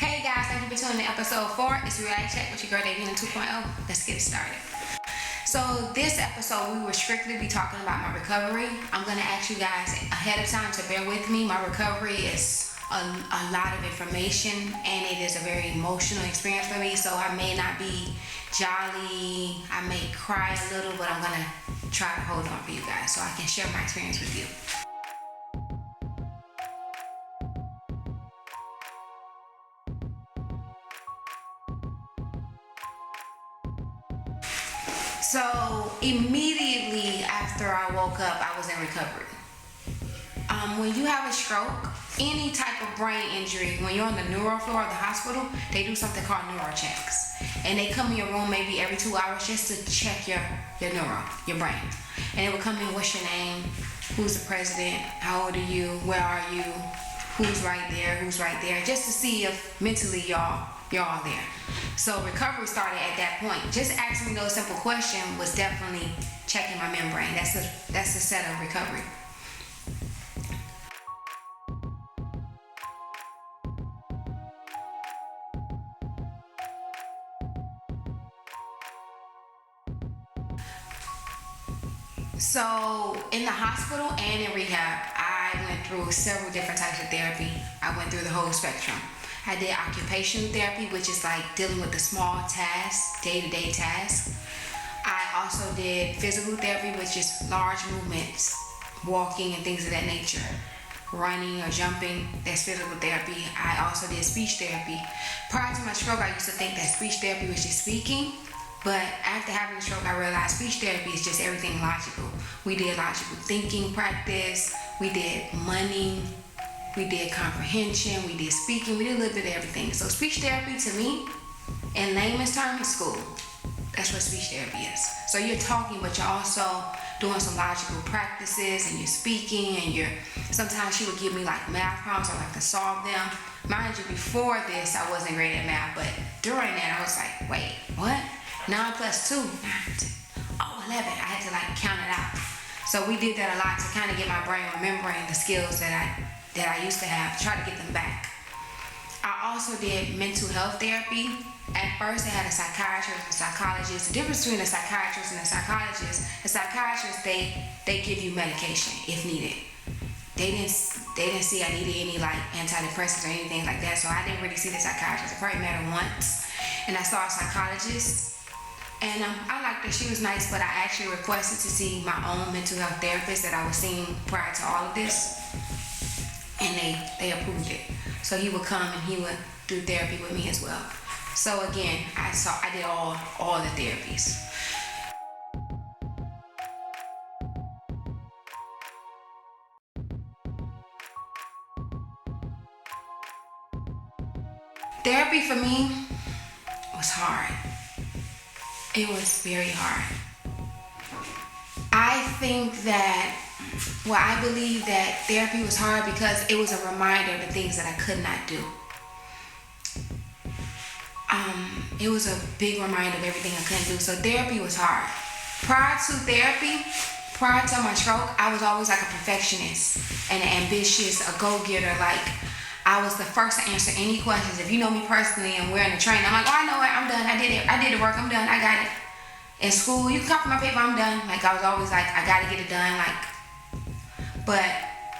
Hey guys, thank you for tuning in to episode 4. It's Reality Check with your girl Davina 2.0. Let's get started. So this episode, we will strictly be talking about my recovery. I'm going to ask you guys ahead of time to bear with me. My recovery is a lot of information and it is a very emotional experience for me. So I may not be jolly, I may cry a little, but I'm going to try to hold on for you guys so I can share my experience with you. So immediately after I woke up, I was in recovery. When you have a stroke, any type of brain injury, when you're on the neuro floor of the hospital, they do something called neuro checks. And they come in your room maybe every 2 hours just to check your neuro, your brain. And they would come in, what's your name? Who's the president? How old are you? Where are you? Who's right there? Just to see if mentally y'all all there. So recovery started at that point. Just asking those simple questions was definitely checking my membrane. That's the set of recovery. So in the hospital and in rehab, I went through several different types of therapy. I went through the whole spectrum. I did occupational therapy, which is like dealing with the small tasks, day-to-day tasks. I also did physical therapy, which is large movements, walking and things of that nature. Running or jumping, that's physical therapy. I also did speech therapy. Prior to my stroke, I used to think that speech therapy was just speaking. But after having a stroke, I realized speech therapy is just everything logical. We did logical thinking practice, we did money, we did comprehension, we did speaking, we did a little bit of everything. So speech therapy to me, in layman's terms, is school. That's what speech therapy is. So you're talking, but you're also doing some logical practices, and you're speaking, and sometimes she would give me like math problems, I like to solve them. Mind you, before this, I wasn't great at math, but during that, I was like, wait, what? 9 plus 2, 9, 10, 11. I had to like count it out. So we did that a lot to kind of get my brain remembering the skills that I used to have, try to get them back. I also did mental health therapy. At first, I had a psychiatrist and psychologist. The difference between a psychiatrist and a psychiatrist, they give you medication if needed. They didn't see I needed any like antidepressants or anything like that, so I didn't really see the psychiatrist. I probably met her once, and I saw a psychologist. And I liked her, she was nice, but I actually requested to see my own mental health therapist that I was seeing prior to all of this. And they approved it. So he would come and he would do therapy with me as well. So again, I did all the therapies. Therapy for me was hard. It was very hard. I believe that therapy was hard because it was a reminder of the things that I could not do. It was a big reminder of everything I couldn't do. So therapy was hard. Prior to my stroke, I was always like a perfectionist and an ambitious, a go-getter. Like I was the first to answer any questions. If you know me personally and we're in the train, I'm like, oh, I know it, I'm done. I did the work, I'm done, I got it. In school, you can copy my paper, I'm done. Like I was always like, I gotta get it done. But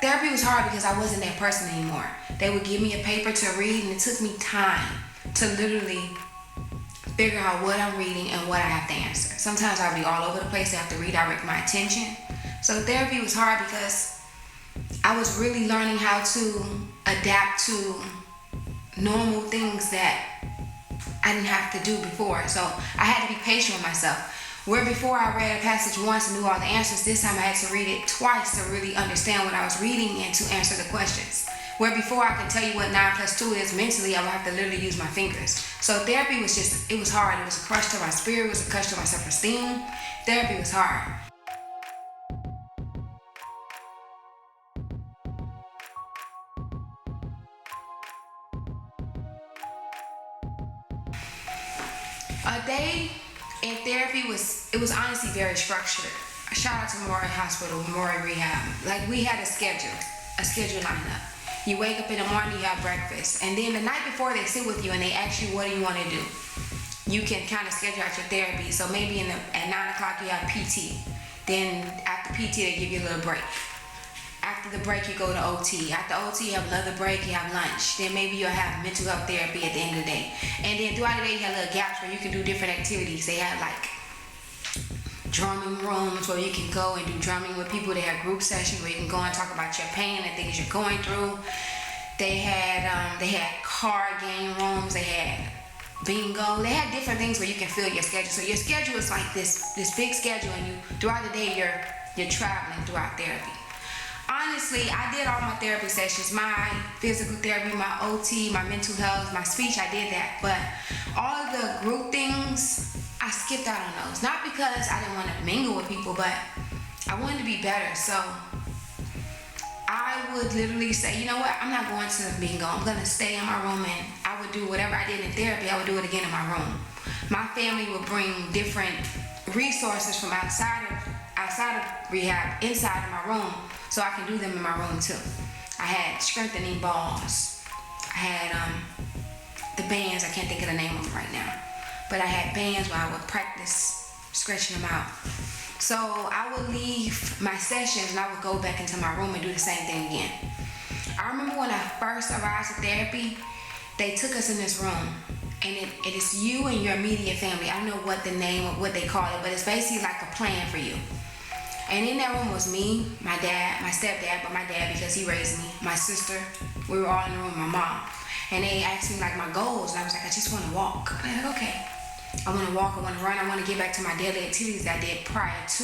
therapy was hard because I wasn't that person anymore. They would give me a paper to read, and it took me time to literally figure out what I'm reading and what I have to answer. Sometimes I'd be all over the place. I have to redirect my attention. So therapy was hard because I was really learning how to adapt to normal things that I didn't have to do before. So I had to be patient with myself. Where before I read a passage once and knew all the answers, this time I had to read it twice to really understand what I was reading and to answer the questions. Where before I could tell you what 9 plus 2 is mentally, I would have to literally use my fingers. So therapy was it was hard. It was a crush to my spirit, it was a crush to my self-esteem. Therapy was hard. A day in therapy was honestly very structured. Shout out to Memorial Hospital, Memorial Rehab. Like we had a schedule lined up. You wake up in the morning, you have breakfast. And then the night before, they sit with you and they ask you, what do you want to do? You can kind of schedule out your therapy. So maybe at 9 o'clock, you have PT. Then after PT, they give you a little break. After the break, you go to OT. After OT, you have another break, you have lunch. Then maybe you'll have mental health therapy at the end of the day. And then throughout the day, you have little gaps where you can do different activities. They have like drumming rooms where you can go and do drumming with people. They have group sessions where you can go and talk about your pain and things you're going through. They had card game rooms. They had bingo. They had different things where you can fill your schedule. So your schedule is like this big schedule, and you throughout the day you're traveling throughout therapy. Honestly, I did all my therapy sessions, my physical therapy, my OT, my mental health, my speech, I did that. But all of the group things, I skipped out on those. Not because I didn't want to mingle with people, but I wanted to be better. So I would literally say, you know what, I'm not going to bingo. I'm going to stay in my room, and I would do whatever I did in therapy, I would do it again in my room. My family would bring different resources from outside of rehab inside of my room, so I can do them in my room too. I had strengthening balls. I had the bands, I can't think of the name of them right now. But I had bands where I would practice stretching them out. So I would leave my sessions and I would go back into my room and do the same thing again. I remember when I first arrived to therapy, they took us in this room, and it is you and your immediate family. I don't know what the name of what they call it, but it's basically like a plan for you. And in that room was me, my dad, my stepdad, but my dad because he raised me, my sister. We were all in the room, my mom. And they asked me like my goals, and I was like, I just want to walk. And I said, okay. I want to walk, I want to run, I want to get back to my daily activities that I did prior to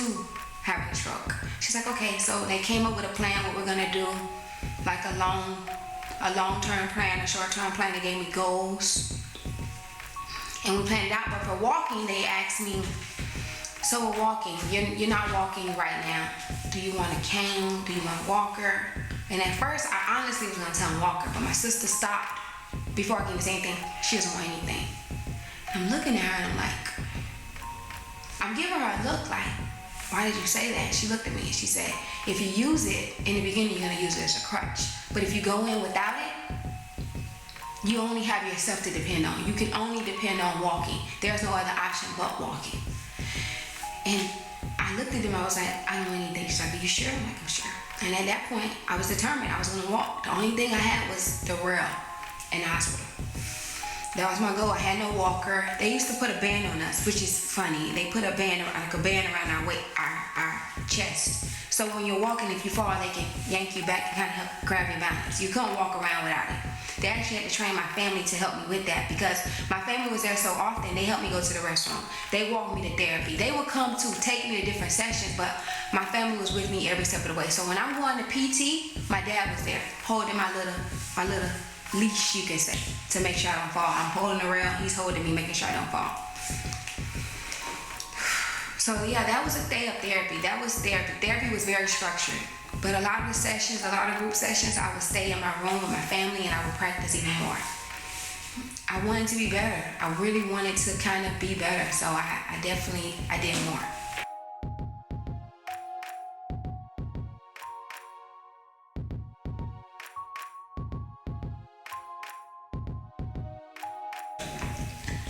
having a stroke. She's like, okay. So they came up with a plan, what we're gonna do, like a long-term plan, a short-term plan. They gave me goals, and we planned it out. But for walking, they asked me, so we're walking, you're not walking right now. Do you want a cane? Do you want a walker? And at first, I honestly was gonna tell him walker, but my sister stopped before I could even say anything. She doesn't want anything. I'm looking at her and I'm like, I'm giving her a look like, why did you say that? She looked at me and she said, if you use it, in the beginning, you're gonna use it as a crutch. But if you go in without it, you only have yourself to depend on. You can only depend on walking. There's no other option but walking. And I looked at them, I was like, I don't want anything. She's like, are you sure? I'm like, I'm sure. And at that point, I was determined I was gonna walk. The only thing I had was the rail in the hospital. That was my goal. I had no walker. They used to put a band on us, which is funny. They put a band around our chest. So when you're walking, if you fall, they can yank you back and kind of help grab your balance. You couldn't walk around without it. They actually had to train my family to help me with that because my family was there so often. They helped me go to the restroom. They walked me to therapy. They would come to take me to different sessions, but my family was with me every step of the way. So when I'm going to PT, my dad was there holding my little leash, you can say, to make sure I don't fall. I'm holding the rail, he's holding me, making sure I don't fall. So yeah, that was a day of therapy. That was therapy. Therapy was very structured. But a lot of the sessions, a lot of group sessions, I would stay in my room with my family and I would practice even more. I wanted to be better. I really wanted to kind of be better. So I did more.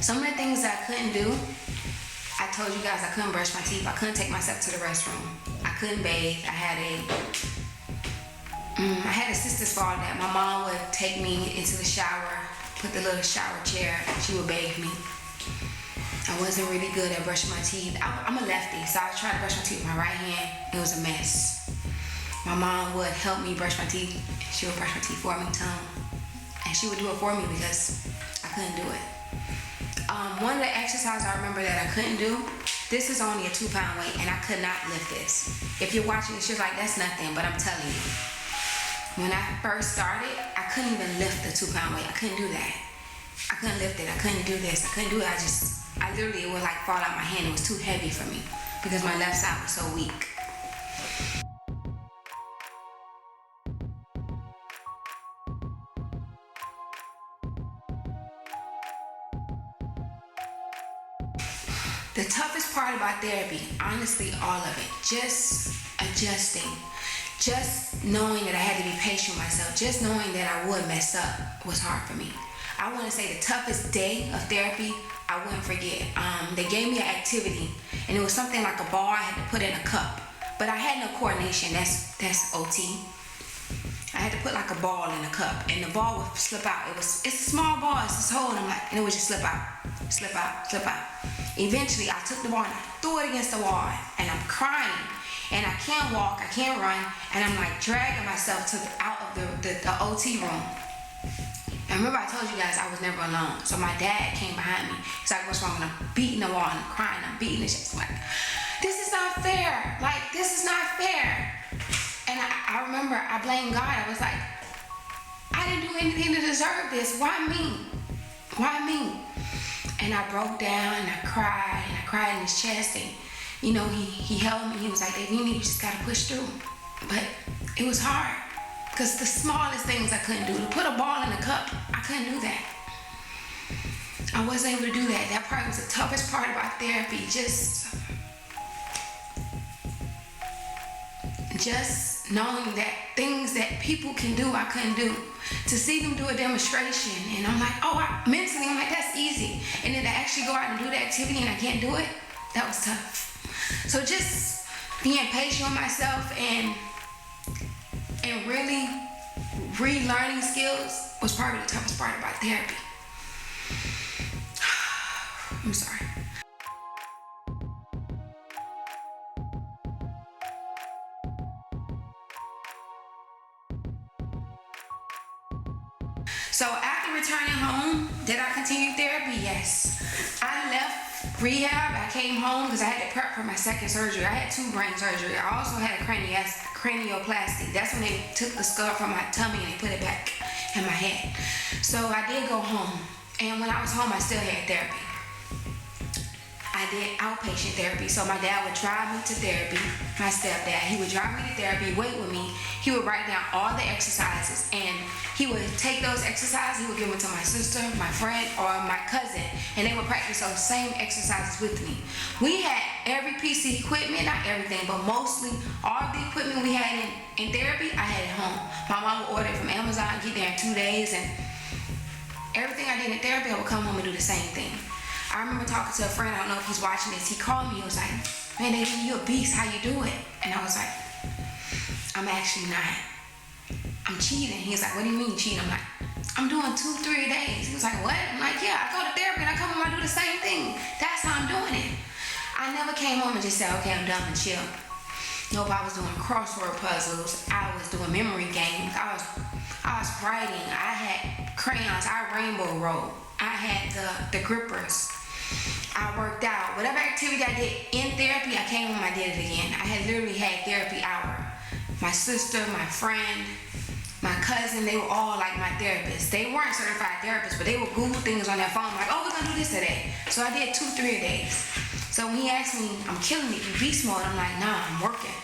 Some of the things that I couldn't do, I told you guys I couldn't brush my teeth. I couldn't take myself to the restroom. I couldn't bathe. I had a sister's fault that my mom would take me into the shower, put the little shower chair, she would bathe me. I wasn't really good at brushing my teeth. I'm a lefty, so I was trying to brush my teeth with my right hand. It was a mess. My mom would help me brush my teeth. She would brush my teeth for me, and she would do it for me because I couldn't do it. One of the exercises I remember that I couldn't do, this is only a 2-pound weight and I could not lift this. If you're watching this, you're like, that's nothing, but I'm telling you. When I first started, I couldn't even lift the 2-pound weight. I couldn't do that. I couldn't lift it. I couldn't do this. I couldn't do it. I literally, it would like fall out my hand. It was too heavy for me because my left side was so weak. The toughest part about therapy, honestly, all of it, just adjusting. Just knowing that I had to be patient with myself, just knowing that I would mess up was hard for me. I want to say the toughest day of therapy, I wouldn't forget. They gave me an activity, and it was something like a ball I had to put in a cup. But I had no coordination. That's OT. I had to put like a ball in a cup, and the ball would slip out. It's a small ball, it's this hole, and it would just slip out, slip out, slip out. Eventually, I took the ball and I threw it against the wall, and I'm crying, and I can't walk, I can't run, and I'm like dragging myself out of the OT room. And remember, I told you guys I was never alone. So my dad came behind me. He's like, "What's wrong?" And I'm beating the wall and I'm crying. I'm beating the shit. I'm like, "This is not fair. Like, this is not fair." And I remember I blamed God. I was like, I didn't do anything to deserve this. Why me? Why me? And I broke down and I cried in his chest. And, he held me. He was like, "Davina, you just got to push through." But it was hard. Because the smallest things I couldn't do. To put a ball in a cup, I couldn't do that. I wasn't able to do that. That part was the toughest part about therapy. Just knowing that things that people can do, I couldn't do. To see them do a demonstration, and I'm like, mentally, I'm like, that's easy. And then to actually go out and do the activity and I can't do it, that was tough. So just being patient with myself and really relearning skills was probably the toughest part about therapy. I'm sorry. So after returning home, did I continue therapy? Yes. I left rehab. I came home because I had to prep for my second surgery. I had 2 brain surgery. I also had a cranioplasty. That's when they took the skull from my tummy and they put it back in my head. So I did go home. And when I was home, I still had therapy. I did outpatient therapy. So my dad would drive me to therapy. My stepdad, he would drive me to therapy, wait with me. He would write down all the exercises, and he would take those exercises, he would give them to my sister, my friend, or my cousin, and they would practice those same exercises with me. We had every piece of equipment, not everything, but mostly all the equipment we had in therapy, I had at home. My mom would order it from Amazon, get there in 2 days, and everything I did in therapy, I would come home and do the same thing. I remember talking to a friend, I don't know if he's watching this, he called me, he was like, "Man, Davina, you a beast, how you do it?" And I was like, "I'm actually not. I'm cheating." He's like, "What do you mean cheating?" I'm like, "I'm doing 2-3 days." He was like, "What?" I'm like, "Yeah, I go to therapy and I come home and I do the same thing. That's how I'm doing it." I never came home and just said, "Okay, I'm done and chill." Nope, I was doing crossword puzzles. I was doing memory games. I was writing. I had crayons. I rainbow wrote. I had the grippers. I worked out. Whatever activity I did in therapy, I came home and I did it again. I had literally had therapy hour. My sister, my friend, my cousin, they were all like my therapists. They weren't certified therapists, but they would Google things on their phone like, "Oh, we're gonna do this today." So I did 2-3 days. So when he asked me, "I'm killing it, you beast mode," I'm like, "Nah, I'm working.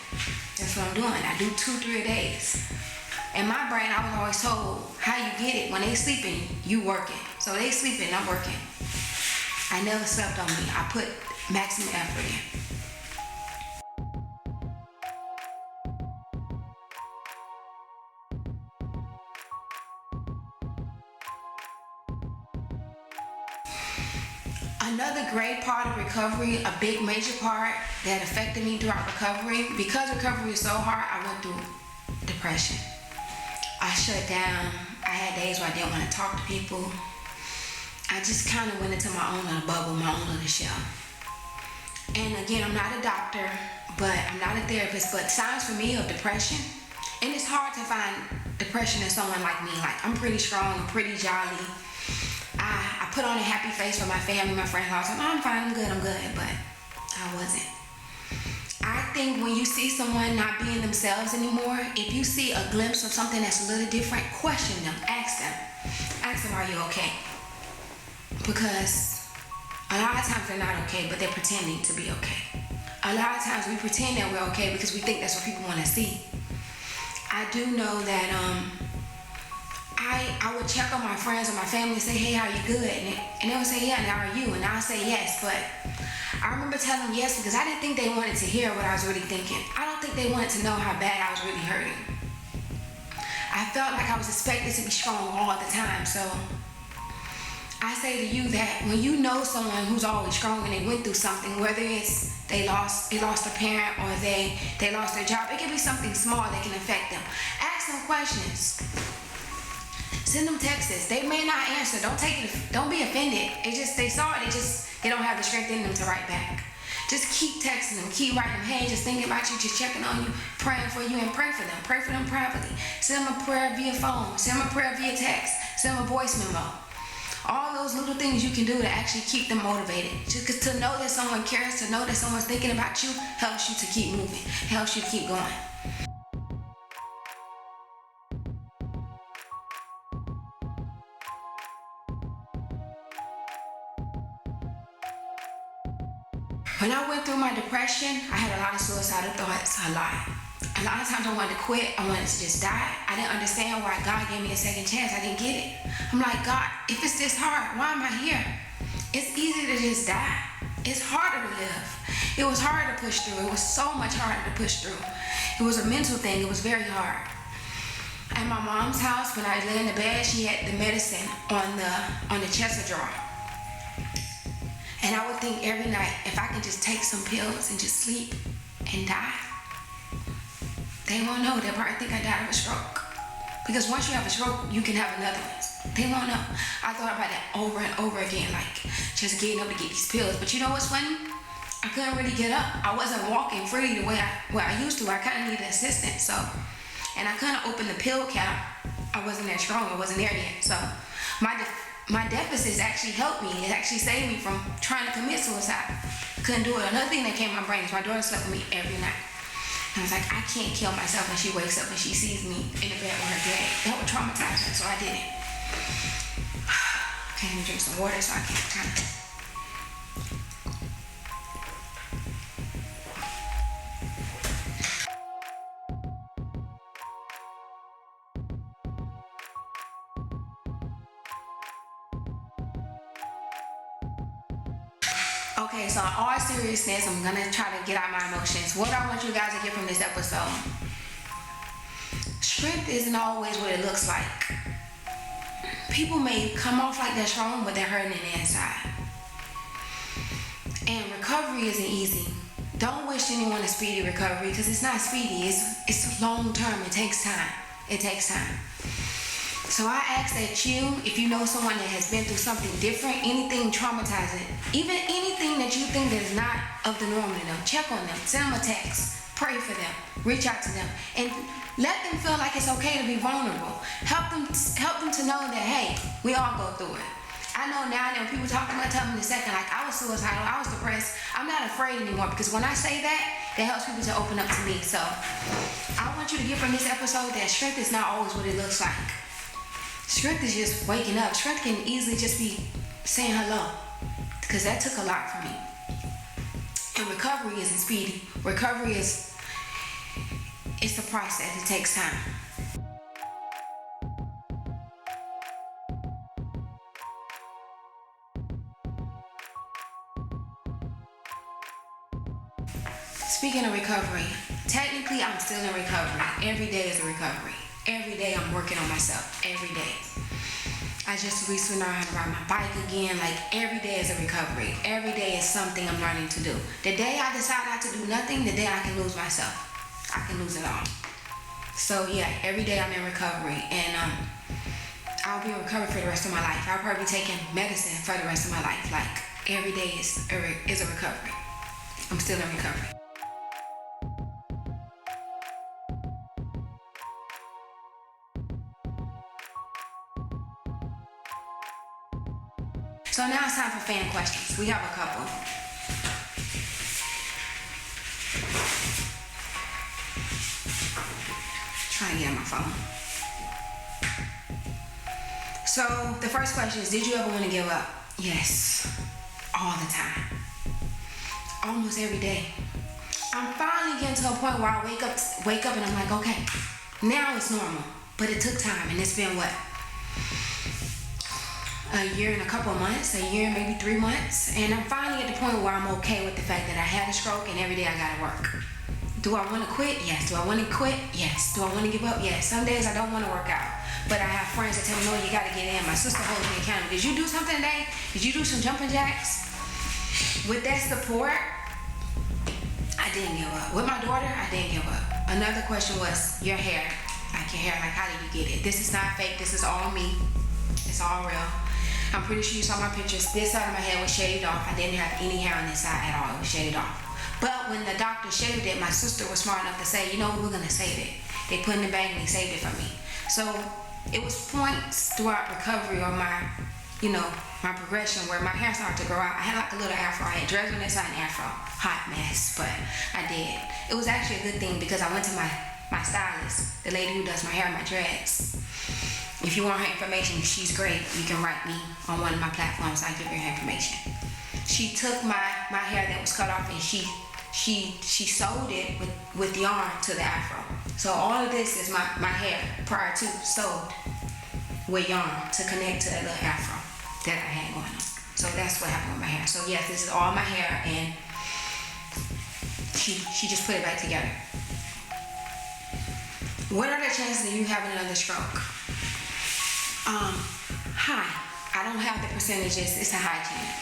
That's what I'm doing. I do 2-3 days." In my brain, I was always told, how you get it, when they sleeping, you working. So they sleeping, I'm working. I never slept on me. I put maximum effort in. Another great part of recovery, a big major part that affected me throughout recovery, because recovery is so hard, I went through depression. I shut down. I had days where I didn't want to talk to people. I just kind of went into my own little bubble, my own little shell. And again, I'm not a doctor, but I'm not a therapist, but signs for me of depression, and it's hard to find depression in someone like me. Like, I'm pretty strong, I'm pretty jolly. I put on a happy face for my family, my friends, all the time. "Oh, I'm fine, I'm good," but I wasn't. I think when you see someone not being themselves anymore, if you see a glimpse of something that's a little different, question them, ask them, "Are you okay?" Because a lot of times they're not okay, but they're pretending to be okay. A lot of times we pretend that we're okay because we think that's what people want to see. I do know that I would check on my friends or my family and say, "Hey, how you good?" And they would say, "Yeah," and "How are you?" And I'll say yes, but I remember telling them yes because I didn't think they wanted to hear what I was really thinking. I don't think they wanted to know how bad I was really hurting. I felt like I was expected to be strong all the time. So I say to you that when you know someone who's always strong and they went through something, whether it's they lost a parent or they lost their job, it can be something small that can affect them. Ask them questions. Send them texts. They may not answer. Don't be offended. It's just they saw it. They don't have the strength in them to write back. Just keep texting them. Keep writing them. Hey, just thinking about you. Just checking on you. Praying for you and pray for them. Pray for them privately. Send them a prayer via phone. Send them a prayer via text. Send them a voice memo. All those little things you can do to actually keep them motivated. Just to know that someone cares, to know that someone's thinking about you, helps you to keep moving. Helps you to keep going. When I went through my depression, I had a lot of suicidal thoughts, a lot. A lot of times I wanted to quit, I wanted to just die. I didn't understand why God gave me a second chance, I didn't get it. I'm like, God, if it's this hard, why am I here? It's easy to just die. It's harder to live. It was hard to push through, it was so much harder to push through. It was a mental thing, it was very hard. At my mom's house, when I lay in the bed, she had the medicine on the chest drawer. And I would think every night, if I could just take some pills and just sleep and die, they won't know. They'll probably think I died of a stroke. Because once you have a stroke, you can have another one. They won't know. I thought about that over and over again, like just getting up to get these pills. But you know what's funny? I couldn't really get up. I wasn't walking freely the way I used to. I kind of needed assistance. And I couldn't open the pill cap. I wasn't that strong. I wasn't there yet. So my deficits actually helped me. It actually saved me from trying to commit suicide. Couldn't do it. Another thing that came to my brain is my daughter slept with me every night. And I was like, I can't kill myself when she wakes up and she sees me in the bed with her dad. That would traumatize her, so I didn't. Okay, let me drink some water so I can kind of... Okay, so in all seriousness, I'm gonna try to get out my emotions. What I want you guys to get from this episode: strength isn't always what it looks like. People may come off like they're strong, but they're hurting on the inside. And recovery isn't easy. Don't wish anyone a speedy recovery, because it's not speedy. It's long term. It takes time. It takes time. So I ask that you, if you know someone that has been through something different, anything traumatizing, even anything that you think that is not of the norm to them, check on them, send them a text, pray for them, reach out to them, and let them feel like it's okay to be vulnerable. Help them to know that, hey, we all go through it. I know now that when people talk to me, I tell them in a second, like, I was suicidal, I was depressed. I'm not afraid anymore, because when I say that helps people to open up to me. So I want you to get from this episode that strength is not always what it looks like. Strength is just waking up. Strength can easily just be saying hello, because that took a lot for me. And recovery isn't speedy. Recovery it's a process. It takes time. Speaking of recovery, technically I'm still in recovery. Every day is a recovery. Every day I'm working on myself. Every day. I just recently learned how to ride my bike again. Like, every day is a recovery. Every day is something I'm learning to do. The day I decide not to do nothing, the day I can lose myself. I can lose it all. So yeah, every day I'm in recovery, and I'll be in recovery for the rest of my life. I'll probably be taking medicine for the rest of my life. Like, every day is a recovery. I'm still in recovery. So now it's time for fan questions. We have a couple. Trying to get on my phone. So the first question is, did you ever want to give up? Yes, all the time. Almost every day. I'm finally getting to a point where I wake up and I'm like, okay, now it's normal. But it took time, and it's been what? a year and a couple of months, a year, maybe 3 months. And I'm finally at the point where I'm okay with the fact that I had a stroke and every day I gotta work. Do I want to quit? Yes. Do I want to quit? Yes. Do I want to give up? Yes. Some days I don't want to work out, but I have friends that tell me, no, you got to get in. My sister holds me accountable. Did you do something today? Did you do some jumping jacks? With that support, I didn't give up. With my daughter, I didn't give up. Another question was your hair. Like your hair, like how did you get it? This is not fake. This is all me. It's all real. I'm pretty sure you saw my pictures. This side of my hair was shaved off. I didn't have any hair on this side at all. It was shaved off. But when the doctor shaved it, my sister was smart enough to say, you know, we're going to save it. They put it in the bag and they saved it for me. So it was points throughout recovery or my, my progression where my hair started to grow out. I had like a little afro. I had dreads on this side and afro. Hot mess, but I did. It was actually a good thing because I went to my stylist, the lady who does my hair and my dreads. If you want her information, she's great. You can write me on one of my platforms. I'll give you her information. She took my hair that was cut off and she sewed it with yarn to the afro. So all of this is my hair prior to sewed with yarn to connect to that little afro that I had going on. So that's what happened with my hair. So yes, this is all my hair and she just put it back together. What are the chances of you having another stroke? High. I don't have the percentages. It's a high chance.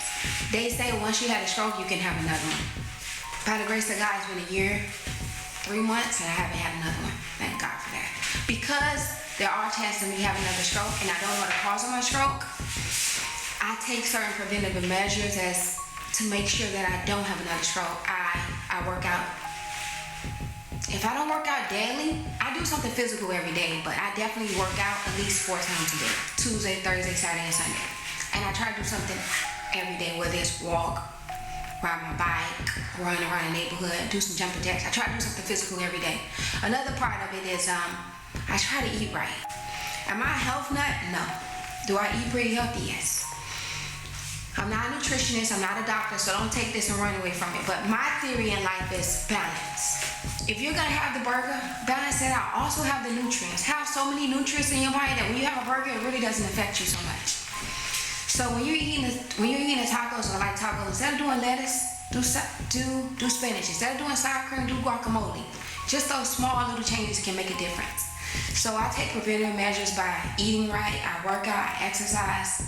They say once you had a stroke, you can have another one. By the grace of God, it's been a year, 3 months, and I haven't had another one. Thank God for that. Because there are chances of me having another stroke, and I don't know the cause of my stroke, I take certain preventative measures to make sure that I don't have another stroke. I work out. If I don't work out daily, I do something physical every day, but I definitely work out at least 4 times a day. Tuesday, Thursday, Saturday, and Sunday. And I try to do something every day, whether it's walk, ride my bike, run around the neighborhood, do some jumping jacks. I try to do something physical every day. Another part of it is I try to eat right. Am I a health nut? No. Do I eat pretty healthy? Yes. I'm not a nutritionist, I'm not a doctor, so don't take this and run away from it. But my theory in life is balance. If you're gonna have the burger, balance it out. Also have the nutrients. Have so many nutrients in your body that when you have a burger, it really doesn't affect you so much. So when you're eating the tacos, or like tacos, instead of doing lettuce, do spinach. Instead of doing sour cream, do guacamole. Just those small little changes can make a difference. So I take preventative measures by eating right. I work out, I exercise.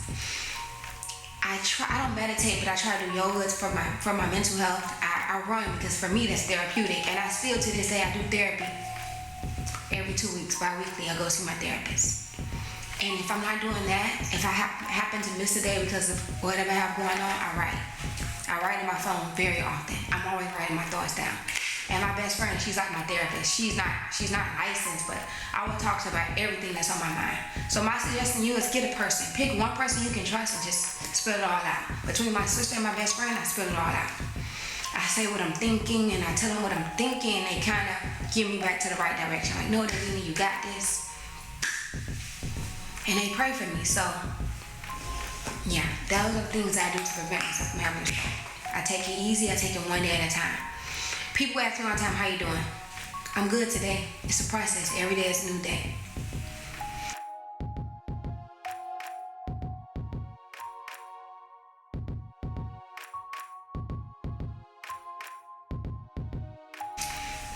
I don't meditate, but I try to do yoga for my mental health. I run because for me that's therapeutic, and I still to this day I do therapy every 2 weeks, bi-weekly. I go see my therapist. And if I'm not doing that, if I happen to miss a day because of whatever I have going on, I write. I write in my phone very often. I'm always writing my thoughts down. And my best friend, she's like my therapist. She's not licensed, but I will talk to her about everything that's on my mind. So my suggestion to you is get a person. Pick one person you can trust and just spill it all out. Between my sister and my best friend, I spill it all out. I say what I'm thinking and I tell them what I'm thinking, and they kind of give me back to the right direction. Like, no, Davina, you got this. And they pray for me. So, yeah, those are the things I do to prevent myself from having a stroke. I take it easy. I take it one day at a time. People ask me all the time, how you doing? I'm good today. It's a process. Every day is a new day.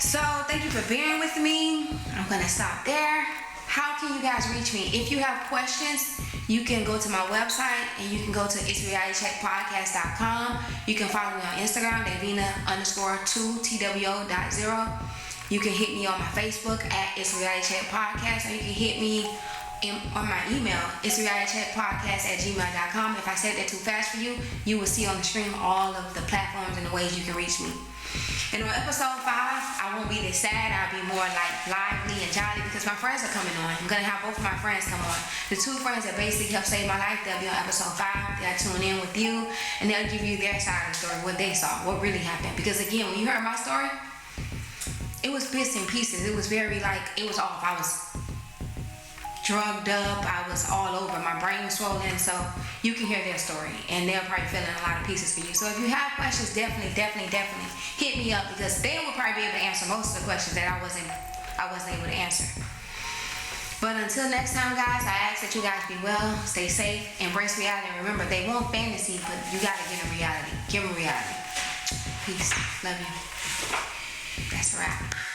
So thank you for bearing with me. I'm gonna stop there. How can you guys reach me? If you have questions, you can go to my website and you can go to itsrealitycheckpodcast.com. You can follow me on Instagram, Davina_2TWO.0. You can hit me on my Facebook at It's Reality Check Podcast, or you can hit me on my email, itsrealitycheckpodcast@gmail.com. If I said that too fast for you, you will see on the screen all of the platforms and the ways you can reach me. And on episode 5, I won't be this sad. I'll be more like lively and jolly because my friends are coming on. I'm going to have both of my friends come on. The 2 friends that basically helped save my life, they'll be on episode 5. They'll tune in with you and they'll give you their side of the story, what they saw, what really happened. Because again, when you heard my story, it was bits and pieces. It was very it was off. I was drugged up. I was all over. My brain was swollen. So you can hear their story and they'll probably fill in a lot of pieces for you. So if you have questions, definitely hit me up because they will probably be able to answer most of the questions that I wasn't able to answer. But until next time, guys, I ask that you guys be well, stay safe, embrace reality. And remember, they want fantasy, but you gotta give them reality. Give them reality. Peace. Love you. That's a wrap.